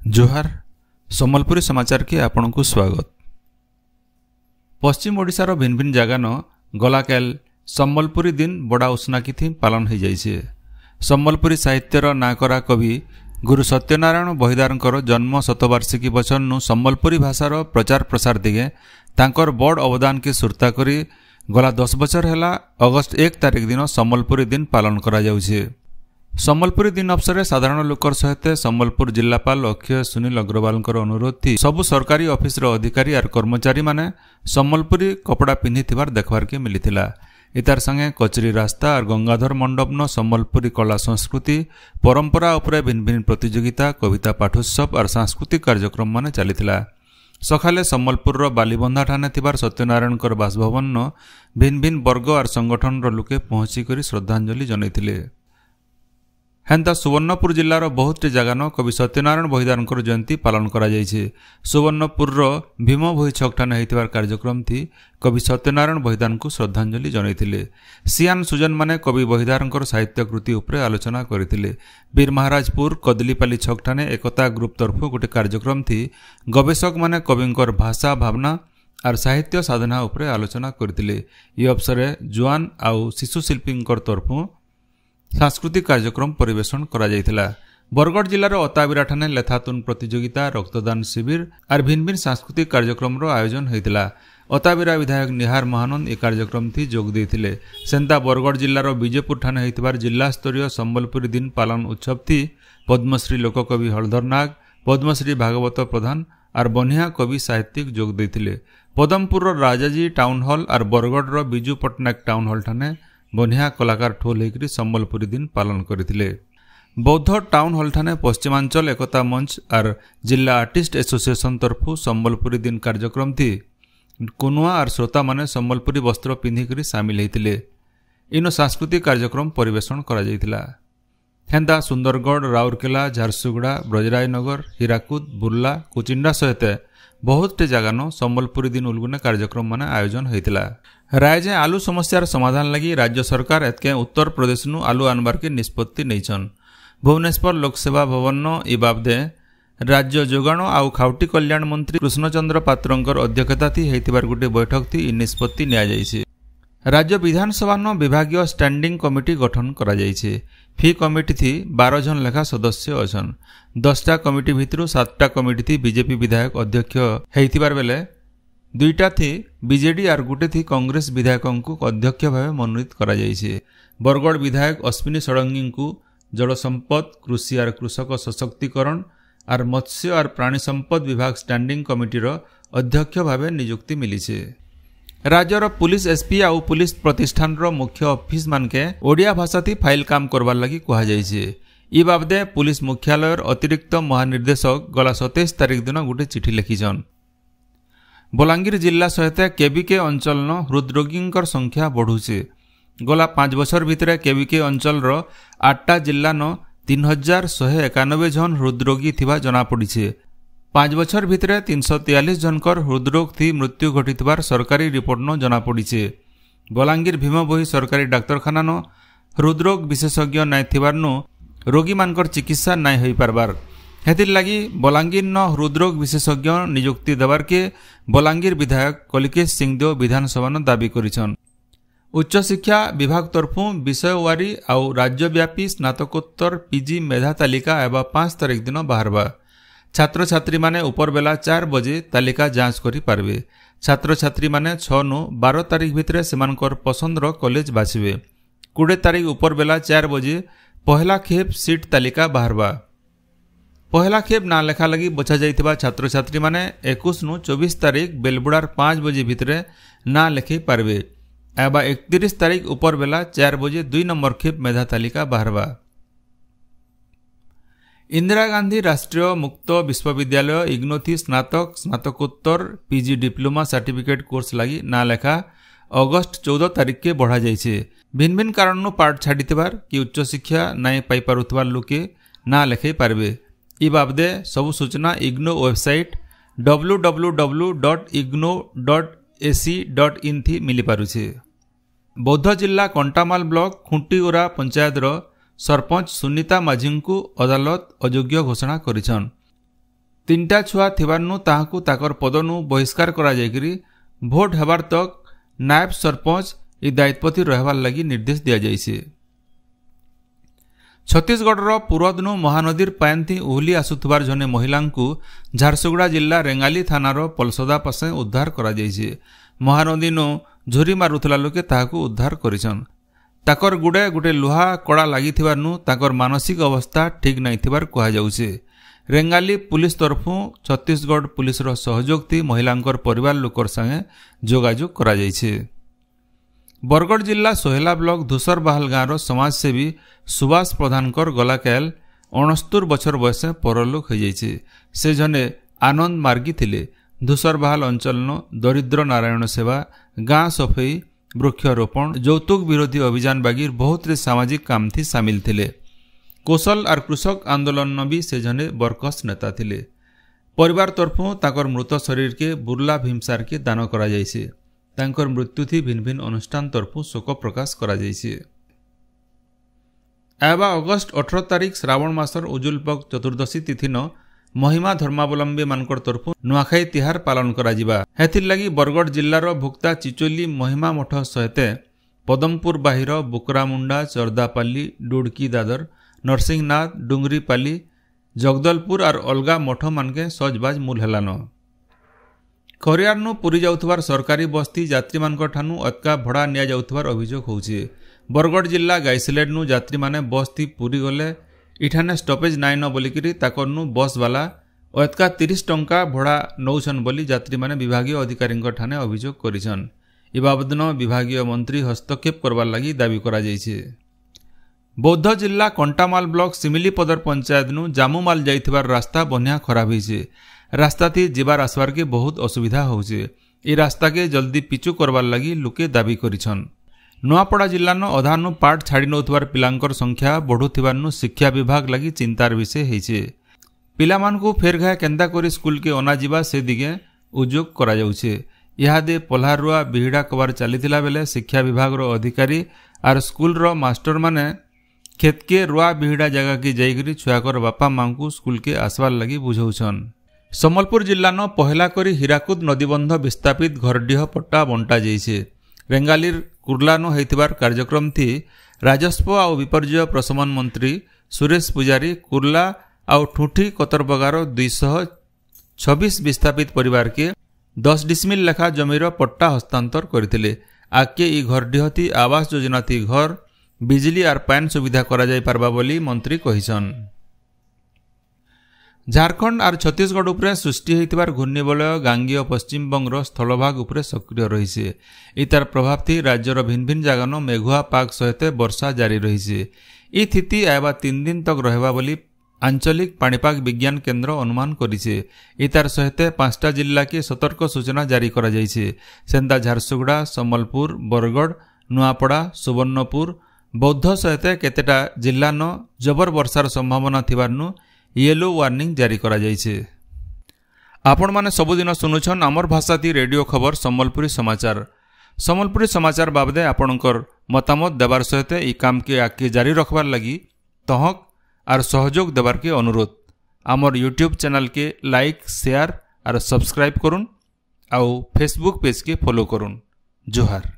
जोहार सम्बलपुरी समाचार के आपण को स्वागत। पश्चिम ओडिशार भिन्न भिन्न जगह न गलाकाल सम्बलपुरी दिन बड़ा उष्णाकी थी पालन हो जाइए। सम्बलपुरी साहित्यर नाकरा कवि गुरु सत्यनारायण बहिदारंकर जन्म शतवार्षिकी बचन सम्बलपुरी भाषार प्रचार प्रसार दिगे तांकर बड़ अवदान के सुरता करी गला 10 बछर है अगस्त 1 तारिख दिन सम्बलपुरी दिन पालन करा जाउछे। सम्बलपुरी दिन अवसर में साधारण लोकर सहित सम्बलपुर जिलापाल अक्षय सुनील अग्रवाल अनुरोध थी सबु सरकारी ऑफिस अधिकारी और कर्मचारी माने सम्बलपुरी कपड़ा पिंधि देखबार के मिली। इतार संगे कचरी रास्ता और गंगाधर मंडप न सम्बलपुरी कला संस्कृति परंपरा उपरे भिन्न भिन्न प्रतियोगिता कविता पाठोत्सव और सांस्कृतिक कार्यक्रम मान चली। सकाले सम्बलपुर बालीबंधा ठाने थिबार सत्यनारायण बासभवन न भिन्न भिन्न वर्ग और संगठन लोके पहुंचिक श्रद्धांजलि जनइथिले। हेन्ता सुवर्णपुर जिलार बहुत जगह न कवि सत्यनारायण बहिदारंकर जयंती पालन करा जाइछे। सुवर्णपुर भीम भोई छक ठाने होइतिबार कार्यक्रम थी कवि सत्यनारायण बहिदारंकर श्रद्धांजलि जनइथिले। सियान सुजन माने कवि बहिदारंकर साहित्य कृति उपरे आलोचना करथिले। वीर महाराजपुर कदलीपाली छक ठाने एकता ग्रुप तरफ गोटे कार्यक्रम थी गवेषक माने कविंकर भाषा भावना और साहित्य साधना उपरे आलोचना करथिले। ई अवसर जुआन आउ शिशु शिल्पींकर तरफ सांस्कृतिक कार्यक्रम परिवेशन करा जायथिला। बरगढ़ जिलार अताबिरा ठाने लेथातुन प्रतियोगिता रक्तदान शिविर और भिन्न भिन्न सांस्कृतिक कार्यक्रम आयोजन होइतिला। अताबिरा विधायक निहार महानंद ए कार्यक्रम थी जोग देथिले। सेंता बरगढ़ जिलार विजयपुर ठाने होइतिबार जिला स्तरीय सम्बलपुरी दिन पालन उत्सव थी पद्मश्री लोककवि हलधर नाग पद्मश्री भागवत प्रधान और बनिया कवि साहित्यिक जोग देथिले। पदमपुर राजाजी टाउन हॉल और बरगढ़ बिजू पट्टनायक टाउन हॉल ठाने बनिया कलाकार ठोल होकर सम्बलपुरी दिन पालन करथिले। बौद्ध टाउन हॉल ठाने पश्चिमांचल एकता मंच और जिला आर्टिस्ट एसोसिएशन तरफ सम्बलपुरी दिन कार्यक्रम थी कुनुआ और श्रोता माने सम्बलपुरी वस्त्र पिंधिक सामिल होते। इन सांस्कृतिक कार्यक्रम परिवेशन करा जायतिला। हेन्दा सुंदरगढ़ राउरकेला झारसुगुड़ा ब्रजराजनगर हीराकुद बुर्ला कुचिंडा सहित बहुत जगह न सम्बलपुरी दिन उलगुने कार्यक्रम मान आयोजन होइतिला। रायजे आलू समस्यार समाधान लगी राज्य सरकार एतके उत्तर प्रदेश नु आलू आनबार के निष्पत्ति नैछन। भुवनेश्वर लोकसेवा भवन न ई बाबदे राज्य जोगाण आउ खाउटी कल्याण मंत्री कृष्णचंद्र पात्रंकर अध्यक्षता थी हेतिबार गोटे बैठक थी ई निष्पत्ति निया जायछे। राज्य विधानसभा न विभागीय स्टैंडिंग कमिटी गठन करा जायछे। फी कमिटी थी 12 जन लेखा सदस्य अछन। 10टा कमिटी भितरु 7टा कमिटी थी बीजेपी विधायक अध्यक्ष हेतिबार बेले 2टा थी बीजेडी और गोटे थी कांग्रेस विधायकों को अध्यक्ष भाव मनोनीत करा जायछे। बरगढ़ विधायक अश्विनी षडंगी को जल संपद कृषि और कृषक सशक्तिकरण और मत्स्य और प्राणी संपद विभाग स्टैंडिंग कमिटीर अध्यक्ष भाव नियुक्ति मिली छे। राज्यर पुलिस एसपी आउ पुलिस प्रतिष्ठान मुख्य ऑफिस मानके ओडिया भाषा थी फाइल काम करवार लगी कहा जायछे। ई बाबदे पुलिस मुख्यालय अतिरिक्त महानिर्देशक गला 27 तारिख दिन गोटे चिठी लिखिछन। बलांगीर जिला सहित केबीके अंचल न हृदरोगी संख्या बढ़ुचे। गला 5 वर्ष भितर केबीके अंचल 8टा जिला न 3191 जन हृदरोगी थिबा जना पड़िछे। 5 वर्ष भितर 343 जनकर हृदरोग थी मृत्यु घटितबार सरकारी रिपोर्ट न जना पड़िछे। बलांगीर भीम भोई सरकारी डाक्तरखाना न हृदरोग विशेषज्ञ नाय थिबार नु रोगी मानकर चिकित्सा नाय होई पारबार हेतिर लगी बलांगीर न हृदरोग विशेषज्ञ नियुक्ति देवार के बलांगीर विधायक कलिकेश सिंहदेव विधानसभा न दाबी करिछन। उच्च शिक्षा विभाग तरफु विषयवारी आउ राज्यव्यापी स्नातकोत्तर पीजी मेधा तालिका एवं 5 तारिख दिन बाहरबा। छात्र छात्री माने ऊपर बेला 4 बजे तालिका जांच करि पारबे। छात्र छात्री माने 6 नु 12 तारिख भितर सेमानकर पसंदर कॉलेज बाछिबे। 20 तारिख ऊपर बेला 4 बजे पहला खेप सीट तालिका बाहरबा। पहला खेप ना लेखा लगी बछा जाइथिबा छात्र छात्री माने 21 नु 24 तारिख बेलबुड़ार 5 बजे भितर ना लेखि पारबे एबा 31 तारिख ऊपर बेला 4 बजे 2 नंबर खेप मेधा तालिका बाहरबा। इंदिरा गांधी राष्ट्रीय मुक्त विश्वविद्यालय इग्नोथी स्नातक स्नातकोत्तर पीजी डिप्लोमा सर्टिफिकेट कोर्स लगी ना लेखा अगस्त 14 तारिख के बढ़ा जाइछे। भिन्न भिन्न कारण पाठ छाड़ीथिबार कि उच्च शिक्षा नाय पाई पारुथबार लोके ना लेखै पारबे। ई बाबदे सबु सूचना इग्नो वेबसाइट www.igno.ac.in थी मिली पारुछे। बौद्ध जिला कंटामाल ब्लॉक खुंटीगोरा पंचायतर सरपंच सुनीता माझी को अदालत अयोग्य घोषणा करिछन। 3टा छुआ थिबारनु ताहाकु ताकर पदनु बहिष्कार करा जायकरी भोट हेबार तक नायब सरपंच इ दायित्वती रहबार लगी निर्देश दिया जाइछे। छत्तीसगढ़ पूर्वदिनु महानदीर पायंथी उहली आसुथबार जने महिलांकु झारसुगुड़ा जिला रेंगाली थानार पलसदा पासे उद्धार करा जाइछे। महानदीनु झुरी मारुथला लोके ताहाकु उद्धार करिछन। ताकर गुडे गुटे लुहा कड़ा लागिथिबारनु ताकर मानसिक अवस्था ठीक नहीं थिबार कहा जाउछे। रेंगाली पुलिस तरफु छत्तीसगढ़ पुलिस सहयोग थी महिलांकर परिवार लोकर संगे जोगाजोग करा जाइछे। बरगढ़ जिला सोहेला ब्लॉक धूसरबाहाल गाँव समाजसेवी सुभाष प्रधानकर गलाकाल 69 बछर बयसे परलोक हो जाइछे। से जने आनंद मार्गी थिले। धूसरबाहाल अंचल दरिद्र नारायण सेवा गाँ सफाई वृक्षारोपण यौतुक विरोधी अभियान बागी बहुत सामाजिक काम थी सामिल थिले। कौशल और कृषक आंदोलन भी से जने बरकस नेता थिले। परिवार तरफु ताकर मृत शरीर के बुर्ला भीमसार के दान करा जाइछे। तांकर मृत्यु थी भिन्न भिन्न अनुष्ठान तरफु शोक प्रकाश करा जाइछे। आवा अगस्ट 18 तारिख श्रावण मासर उजुलपक चतुर्दशी तिथि न महिमा धर्मावलंबी मानकर तरफु नुआखाई तिहार पालन करा जिबा। हेथिर लगी बरगढ़ जिल्लार भुक्ता चिचोली महिमा मठ सहित पदमपुर बाहिर बुकरामुंडा चरदापाली डुड़की दादर नरसिंहनाथ डुंगरीपाली जगदलपुर और अलगा मठ मानके सजबाज मूल हेलान। खरियारनु पुरी जाउथबार सरकारी बस्ती यात्री मानक ठानु अतका भड़ा निया जाउथबार अभियोग होउछे। बरगढ़ जिला गाइसलेडनु यात्री माने बस थी पुरी गले इठाने स्टॉपेज नाइ न बोलिकिरी ताकरनु बस वाला अतका 30 टंका भड़ा नौछन बोली यात्री माने विभागीय अधिकारी ठाने अभियोग करिछन। इ बाबदन विभागीय मंत्री हस्तक्षेप करबार लगी दाबी करा जाइछे। बौद्ध जिला कंटामाल ब्लॉक सिमिलीपदर पंचायत जामुमाल जाइथिबार रास्ता बनिया खराब होइछे। रास्ता थी जीवार आसबार के बहुत असुविधा होउछे। इ रास्ता के जल्दी पिचु करबार लगी लुके दाबी करिछन। नुआपड़ा जिल्लानो अधानु पाठ छाड़ी नउथबार पिलांकर संख्या बढ़ुथिबारनु शिक्षा विभाग लगी चिंतार विषय होइछे। पिलामानकु फेरघा केंदा करी स्कूल के अना जिबा से दिगे उद्योग करा जाउछे। इहादे पल्हारुआ बिहिड़ा कबार चलीथिला बेले शिक्षा विभाग रो अधिकारी और स्कूल रो मास्टर माने खेत के रुआ बिहिड़ा जगह की जाइकरी छुआकर बापा मां को स्कूल के आसबार लगी बुझौछन। सम्बलपुर जिल्लानो पहला करी हीराकुद नदीबंध विस्थापित घरडीह पट्टा बंटा जाइछे। रेंगालीर कुर्लानो हेतिबार कार्यक्रम थी राजस्व और विपर्यय प्रशमन मंत्री सुरेश पुजारी कुर्ला और ठूठी कतरबगार 226 विस्थापित परिवार के 10 डिसमिल लेखा जमीर पट्टा हस्तांतर करथिले। आके इ घरडीह थी आवास योजना थी घर बिजली और पानी सुविधा करा जाय पारबा बोली मंत्री कहिछन। झारखंड और छत्तीसगढ़ उपरे सृष्टि होइतिबार घूर्णिबलय गांगीय पश्चिम बंगर स्थलभाग उपरे सक्रिय रहिছে। इतार प्रभाव थी राज्यर भिन्न भिन्न जगह मेघुआ पाग सहित वर्षा जारी रहिছে। इ स्थिति आयबा 3 दिन तक रहबा बोली आंचलिक पाणीपाग विज्ञान केन्द्र अनुमान करिছে। इतार सहित 5टा जिला के सतर्क सूचना जारी करा जाइছে। सेंदा झारसुगुड़ा सम्बलपुर बरगढ़ नुआपड़ा सुवर्णपुर बौद्ध सहित केतेटा जिला न जबर वर्षार संभावना थिबारनु येलो वार्निंग जारी करा जाइछे। आपण माने सबुदिन सुनुछन आमर भाषा थी रेडियो खबर सम्बलपुरी समाचार। सम्बलपुरी समाचार बाबदे आपणकर मतामत देवार सहित इ काम के आगे जारी रखबार लगी तहक और सहयोग देवार के अनुरोध। आमर यूट्यूब चैनल के लाइक शेयर और सब्सक्राइब करुन आउ फेसबुक पेज के फॉलो करुन। जोहार।